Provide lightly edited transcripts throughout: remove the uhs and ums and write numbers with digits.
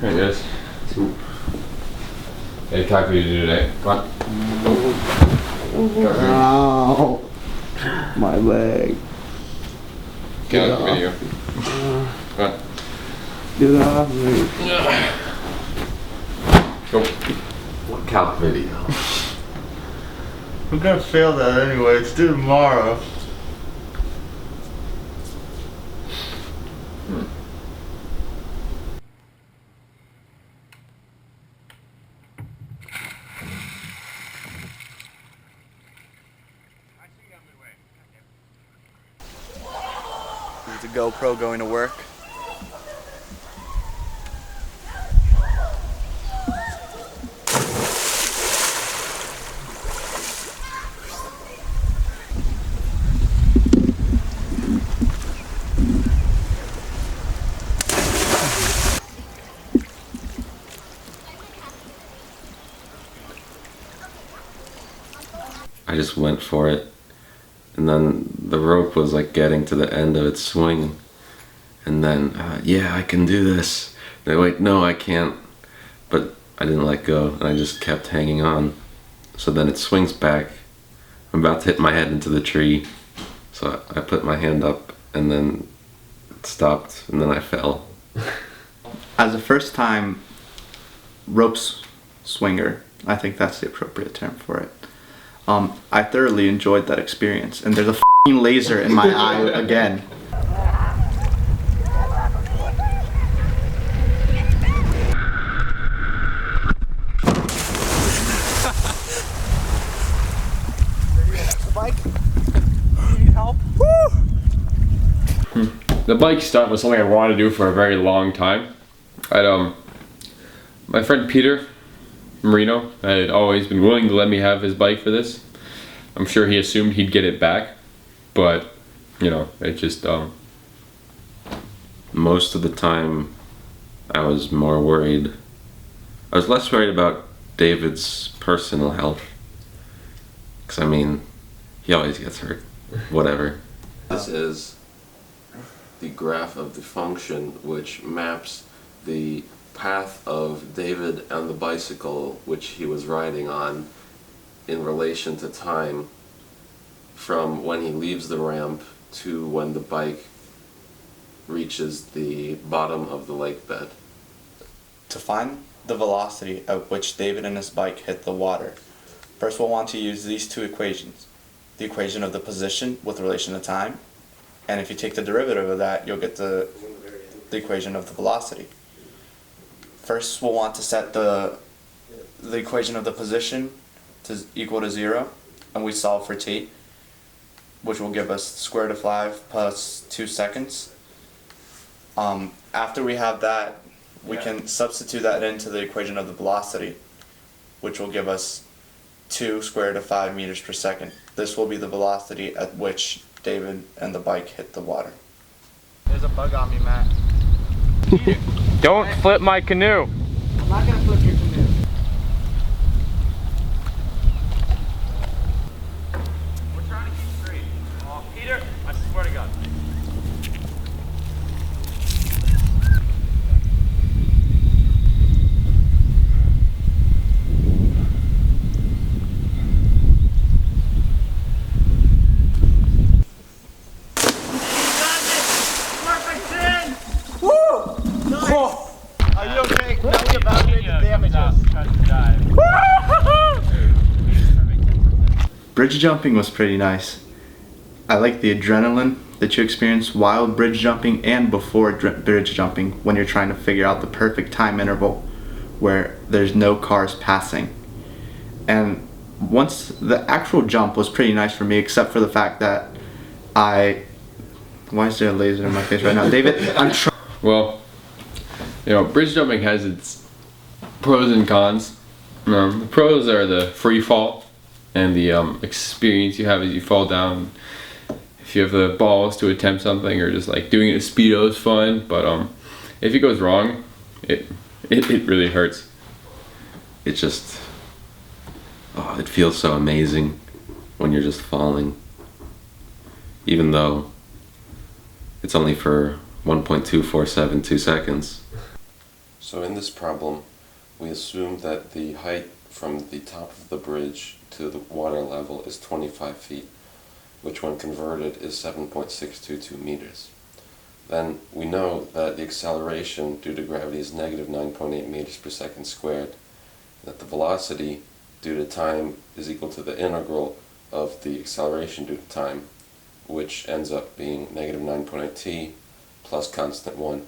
There it is. Hey, calculus to do today. Come on. Ow. My leg. Get off video. Come on. Get off me. Go. What calc video? I'm gonna fail that anyway. It's due tomorrow. There's a GoPro going to work. I just went for it, and then the rope was like getting to the end of its swing, and then yeah, I can do this. And I wait, no, I can't. But I didn't let go, and I just kept hanging on. So then it swings back. I'm about to hit my head into the tree, so I put my hand up, and then it stopped, and then I fell. As a first time ropes swinger, I think that's the appropriate term for it. I thoroughly enjoyed that experience, and there's a f***ing laser in my eye again. The bike? You need help? The bike stunt was something I wanted to do for a very long time. My friend Peter Marino had always been willing to let me have his bike for this. I'm sure he assumed he'd get it back, but you know, it just Most of the time, I was more worried. I was less worried about David's personal health. Because, I mean, he always gets hurt. Whatever. This is the graph of the function which maps the path of David and the bicycle which he was riding on in relation to time from when he leaves the ramp to when the bike reaches the bottom of the lake bed. To find the velocity at which David and his bike hit the water, first we'll want to use these two equations. The equation of the position with relation to time, and if you take the derivative of that, you'll get the equation of the velocity. First we'll want to set the equation of the position to equal to 0, and we solve for t, which will give us square root of 5 plus 2 seconds. After we have that, we can substitute that into the equation of the velocity, which will give us 2 square root of 5 meters per second. This will be the velocity at which David and the bike hit the water. There's a bug on me, Matt. don't flip my canoe. I'm not gonna flip your canoe. We're trying to keep straight. Oh, Peter, I swear to God. Are you okay? Can we evaluate the damages? Bridge jumping was pretty nice. I like the adrenaline that you experience while bridge jumping and before bridge jumping when you're trying to figure out the perfect time interval where there's no cars passing. And once the actual jump was pretty nice for me, except for the fact that why is there a laser in my face right now? David, I'm trying. Well, you know, bridge jumping has its pros and cons. The pros are the free fall and the experience you have as you fall down. If you have the balls to attempt something, or just like doing it at speedo is fun, but if it goes wrong, it really hurts. It just, oh, it feels so amazing when you're just falling. Even though it's only for 1.2472 seconds. So in this problem, we assume that the height from the top of the bridge to the water level is 25 feet, which when converted is 7.622 meters. Then we know that the acceleration due to gravity is negative 9.8 meters per second squared, that the velocity due to time is equal to the integral of the acceleration due to time, which ends up being negative 9.8 t plus constant 1.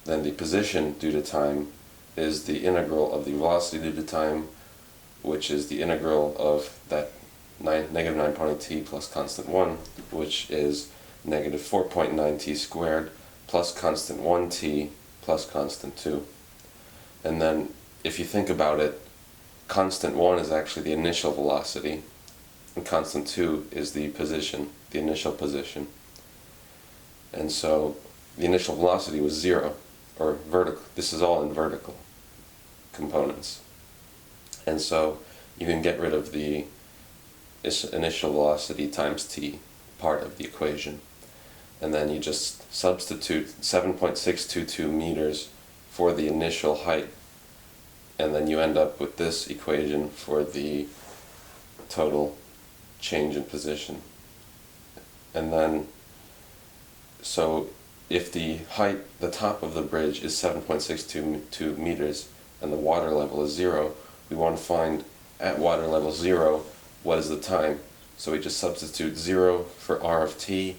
Then the position due to time is the integral of the velocity due to time, which is the integral of that negative 9.8 t plus constant 1, which is negative 4.9 t squared plus constant 1 t plus constant 2. And then if you think about it, constant 1 is actually the initial velocity, and constant 2 is the position, the initial position. And so the initial velocity was 0, or vertical. This is all in vertical components. And so you can get rid of the initial velocity times t part of the equation. And then you just substitute 7.622 meters for the initial height. And then you end up with this equation for the total change in position. And then, so if the height, the top of the bridge is 7.622 meters and the water level is 0, we want to find at water level 0 what is the time. So we just substitute 0 for r of t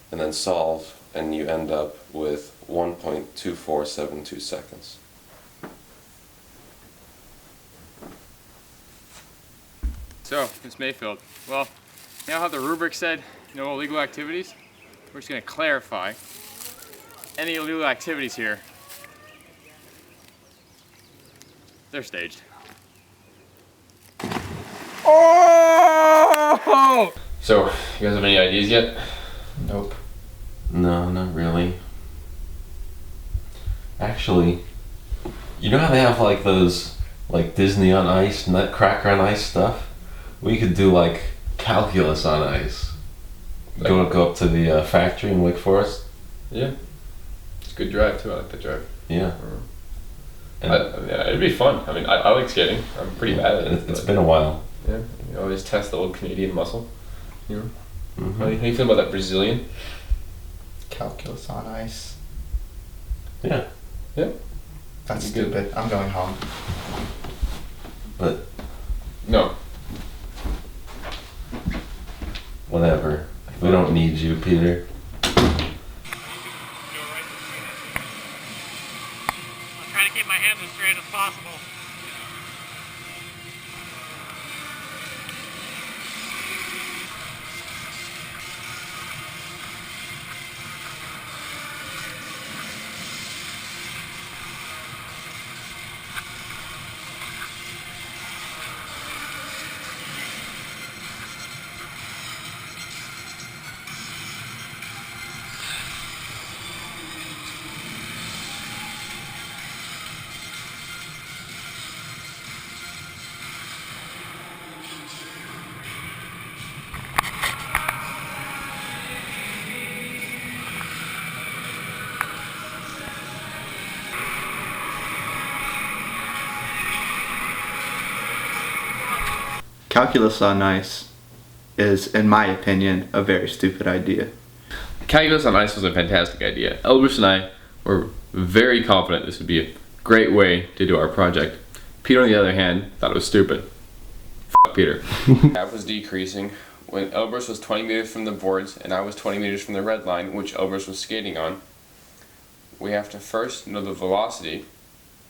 and then solve, and you end up with 1.2472 seconds. So, Ms. Mayfield, well, you know how the rubric said no illegal activities? We're just going to clarify any illegal activities here. They're staged. Oh! So, you guys have any ideas yet? Nope. No, not really. Actually, you know how they have like those like Disney on Ice, Nutcracker on Ice stuff? We could do like Calculus on Ice. Go up to the factory in Wake Forest. Yeah. It's a good drive too. I like the drive. Yeah. Yeah, it'd be fun. I mean, I like skating. I'm pretty bad at it. It's been a while. Yeah. You always test the old Canadian muscle. You know? Mm-hmm. How do you feel about that Brazilian? Calculus on ice. Yeah. Yeah. That's stupid. I'm going home. But No. whatever. We don't need you, Peter. I'm trying to keep my hands as straight as possible. Calculus on ice is, in my opinion, a very stupid idea. Calculus on ice was a fantastic idea. Elbrus and I were very confident this would be a great way to do our project. Peter, on the other hand, thought it was stupid. F*** Peter. Gap was decreasing when Elbrus was 20 meters from the boards and I was 20 meters from the red line, which Elbrus was skating on. We have to first know the velocity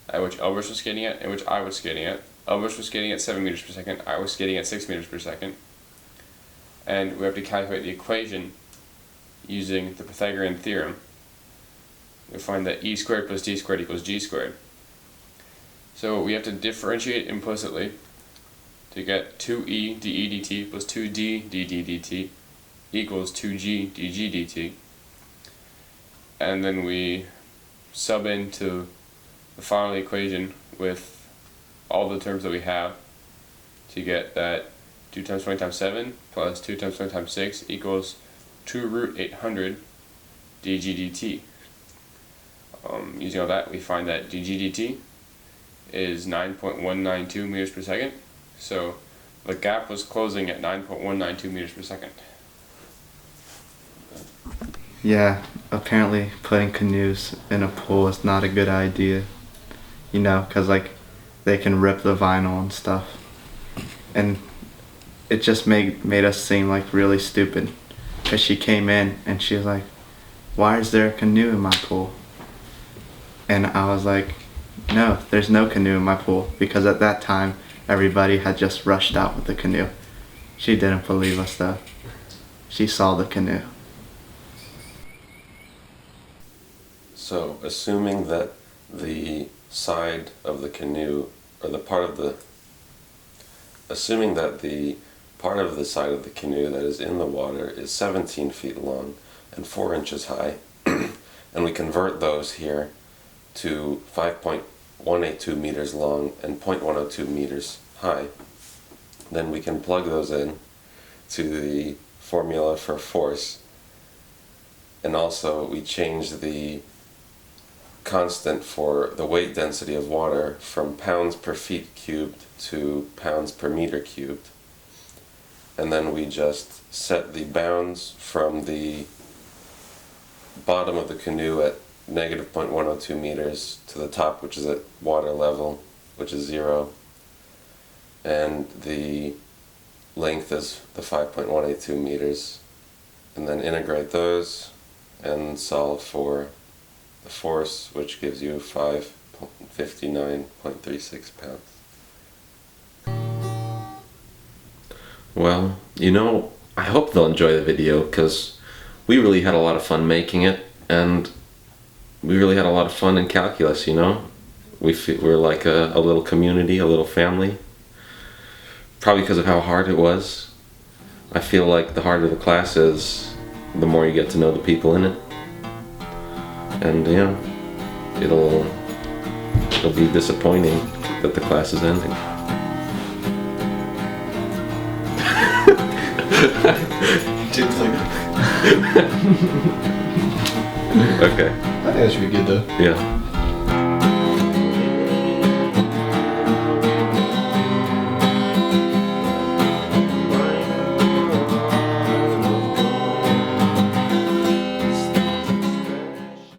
at which Elbrus was skating at and which I was skating at. Elbrus was skating at 7 meters per second, I was skating at 6 meters per second. And we have to calculate the equation using the Pythagorean theorem. We find that e squared plus d squared equals g squared. So we have to differentiate implicitly to get 2e dE dt plus 2d dd dt equals 2g dg dt. And then we sub into the final equation with all the terms that we have to get that 2 times 20 times 7 plus 2 times 20 times 6 equals 2 root 800 dg dt. Using all that, we find that dg/dt is 9.192 meters per second. So the gap was closing at 9.192 meters per second. Yeah, apparently putting canoes in a pool is not a good idea. You know, because like they can rip the vinyl and stuff. And it just made us seem like really stupid. Because she came in and she was like, "Why is there a canoe in my pool?" And I was like, "No, there's no canoe in my pool." Because at that time, everybody had just rushed out with the canoe. She didn't believe us though. She saw the canoe. So, assuming that the side of the canoe, or assuming that the part of the side of the canoe that is in the water is 17 feet long and 4 inches high, and we convert those here to 5.182 meters long and 0.102 meters high, then we can plug those in to the formula for force. And also we change the constant for the weight density of water from pounds per feet cubed to pounds per meter cubed. And then we just set the bounds from the bottom of the canoe at negative 0.102 meters to the top, which is at water level, which is 0. And the length is the 5.182 meters. And then integrate those and solve for the force, which gives you 559.36 pounds. Well, I hope they'll enjoy the video, because we really had a lot of fun making it, and we really had a lot of fun in calculus, We're like a little community, a little family. Probably because of how hard it was. I feel like the harder the class is, the more you get to know the people in it. And it'll be disappointing that the class is ending. Okay. I think that should be good though. Yeah.